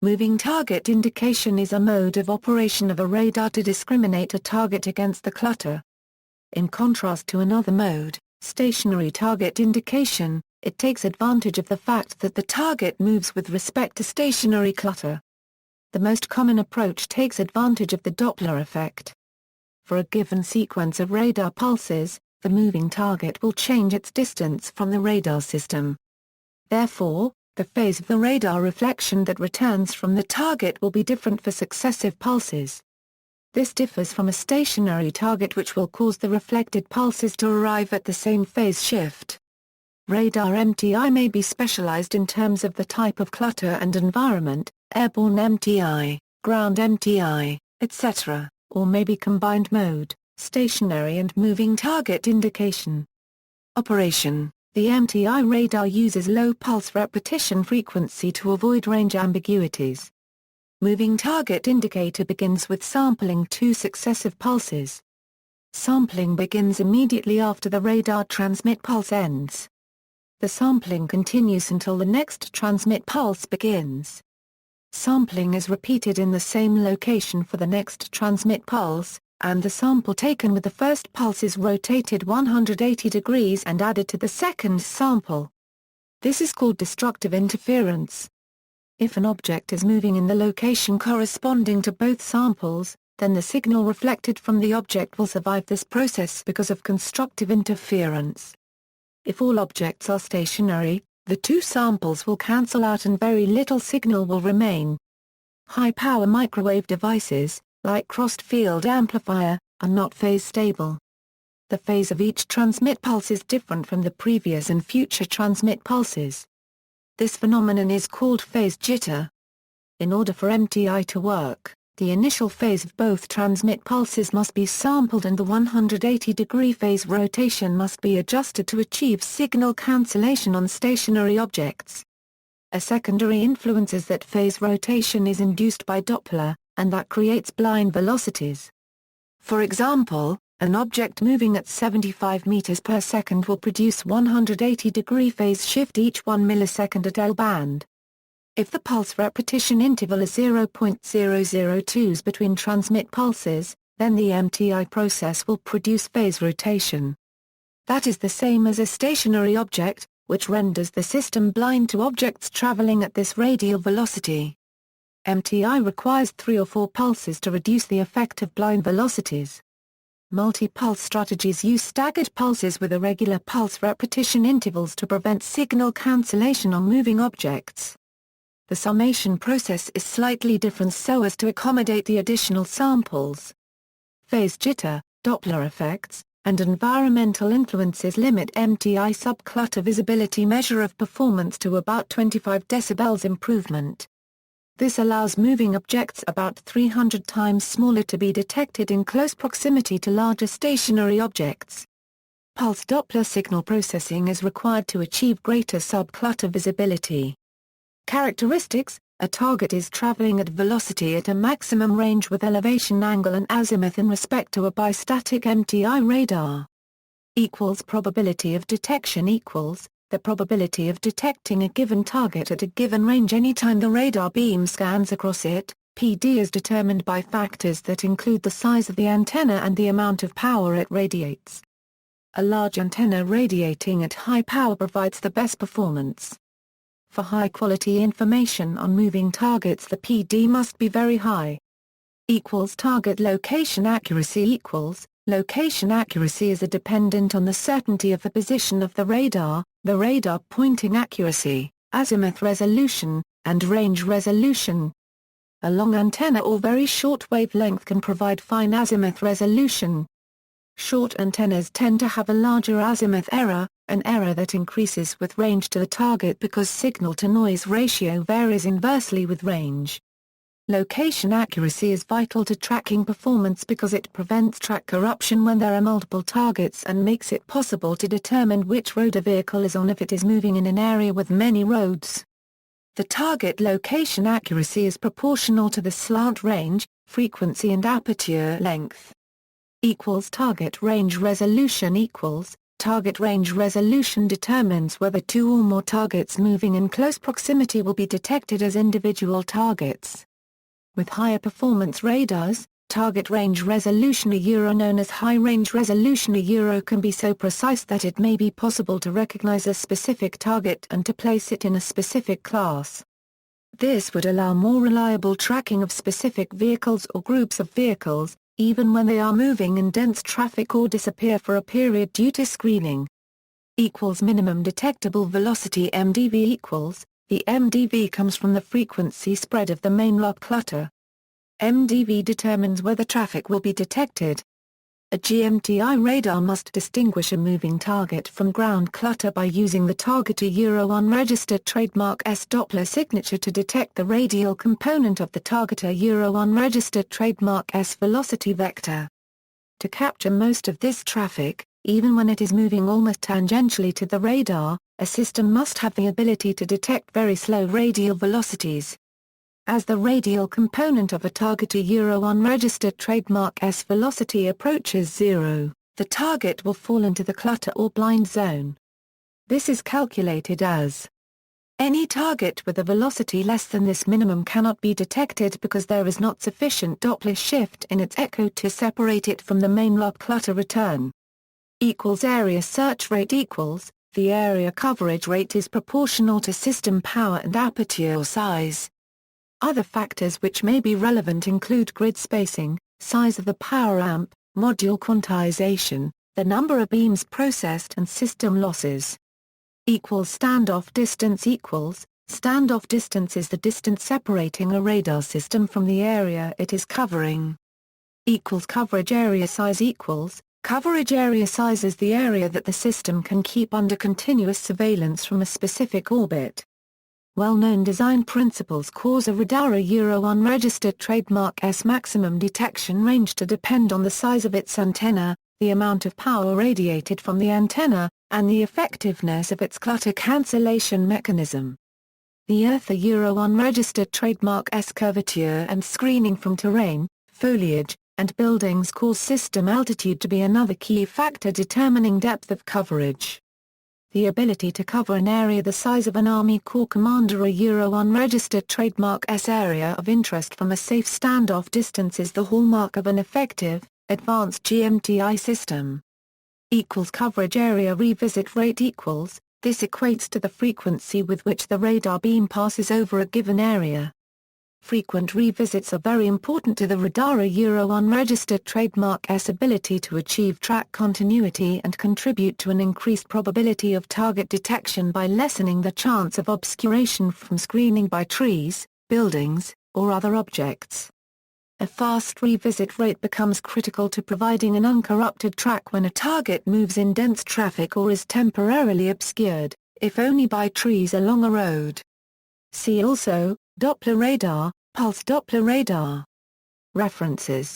Moving target indication is a mode of operation of a radar to discriminate a target against the clutter. In contrast to another mode, stationary target indication, it takes advantage of the fact that the target moves with respect to stationary clutter. The most common approach takes advantage of the Doppler effect. For a given sequence of radar pulses, the moving target will change its distance from the radar system. Therefore, the phase of the radar reflection that returns from the target will be different for successive pulses. This differs from a stationary target, which will cause the reflected pulses to arrive at the same phase shift. Radar MTI may be specialized in terms of the type of clutter and environment, airborne MTI, ground MTI, etc., or may be combined mode, stationary and moving target indication. Operation: the MTI radar uses low pulse repetition frequency to avoid range ambiguities. Moving target indicator begins with sampling 2 successive pulses. Sampling begins immediately after the radar transmit pulse ends. The sampling continues until the next transmit pulse begins. Sampling is repeated in the same location for the next transmit pulse, and the sample taken with the first pulse is rotated 180 degrees and added to the second sample. This is called destructive interference. If an object is moving in the location corresponding to both samples, then the signal reflected from the object will survive this process because of constructive interference. If all objects are stationary, the 2 samples will cancel out and very little signal will remain. High-power microwave devices, like crossed field amplifier, are not phase stable. The phase of each transmit pulse is different from the previous and future transmit pulses. This phenomenon is called phase jitter. In order for MTI to work, the initial phase of both transmit pulses must be sampled and the 180-degree phase rotation must be adjusted to achieve signal cancellation on stationary objects. A secondary influence is that phase rotation is induced by Doppler, and that creates blind velocities. For example, an object moving at 75 meters per second will produce 180-degree phase shift each 1 millisecond at L-band. If the pulse repetition interval is 0.002s between transmit pulses, then the MTI process will produce phase rotation. That is the same as a stationary object, which renders the system blind to objects traveling at this radial velocity. MTI requires 3 or 4 pulses to reduce the effect of blind velocities. Multi-pulse strategies use staggered pulses with irregular pulse repetition intervals to prevent signal cancellation on moving objects. The summation process is slightly different so as to accommodate the additional samples. Phase jitter, Doppler effects, and environmental influences limit MTI subclutter visibility measure of performance to about 25 decibels improvement. This allows moving objects about 300 times smaller to be detected in close proximity to larger stationary objects. Pulse Doppler signal processing is required to achieve greater subclutter visibility. Characteristics: a target is traveling at velocity at a maximum range with elevation angle and azimuth in respect to a bistatic MTI radar. Probability of detection equals the probability of detecting a given target at a given range anytime the radar beam scans across it. PD is determined by factors that include the size of the antenna and the amount of power it radiates. A large antenna radiating at high power provides the best performance. For high-quality information on moving targets, the PD must be very high. Target location accuracy location accuracy is dependent on the certainty of the position of the radar pointing accuracy, azimuth resolution, and range resolution. A long antenna or very short wavelength can provide fine azimuth resolution. Short antennas tend to have a larger azimuth error, an error that increases with range to the target because signal-to-noise ratio varies inversely with range. Location accuracy is vital to tracking performance because it prevents track corruption when there are multiple targets and makes it possible to determine which road a vehicle is on if it is moving in an area with many roads. The target location accuracy is proportional to the slant range, frequency and aperture length. Target range resolution Target range resolution determines whether two or more targets moving in close proximity will be detected as individual targets. With higher performance radars, target range resolution known as high range resolution can be so precise that it may be possible to recognize a specific target and to place it in a specific class. This would allow more reliable tracking of specific vehicles or groups of vehicles, even when they are moving in dense traffic or disappear for a period due to screening. Minimum detectable velocity MDV the MDV comes from the frequency spread of the main lob clutter. MDV determines whether traffic will be detected. A GMTI radar must distinguish a moving target from ground clutter by using the target unregistered trademark S Doppler signature to detect the radial component of the target unregistered trademark S velocity vector. To capture most of this traffic, even when it is moving almost tangentially to the radar, a system must have the ability to detect very slow radial velocities. As the radial component of a target unregistered trademark S velocity approaches zero, the target will fall into the clutter or blind zone. This is calculated as any target with a velocity less than this minimum cannot be detected because there is not sufficient Doppler shift in its echo to separate it from the main lob clutter return. Area search rate the area coverage rate is proportional to system power and aperture size. Other factors which may be relevant include grid spacing, size of the power amp, module quantization, the number of beams processed and system losses. Standoff distance standoff distance is the distance separating a radar system from the area it is covering. Coverage area size coverage area size is the area that the system can keep under continuous surveillance from a specific orbit. Well-known design principles cause a radar unregistered trademark S maximum detection range to depend on the size of its antenna, the amount of power radiated from the antenna, and the effectiveness of its clutter cancellation mechanism. The Earth unregistered trademark S curvature and screening from terrain, foliage, and buildings cause system altitude to be another key factor determining depth of coverage. The ability to cover an area the size of an Army Corps commander unregistered trademark S area of interest from a safe standoff distance is the hallmark of an effective, advanced GMTI system. Coverage area revisit rate this equates to the frequency with which the radar beam passes over a given area. Frequent revisits are very important to the radar unregistered trademark S ability to achieve track continuity and contribute to an increased probability of target detection by lessening the chance of obscuration from screening by trees, buildings, or other objects. A fast revisit rate becomes critical to providing an uncorrupted track when a target moves in dense traffic or is temporarily obscured, if only by trees along a road. See also, Doppler radar, pulse Doppler radar. References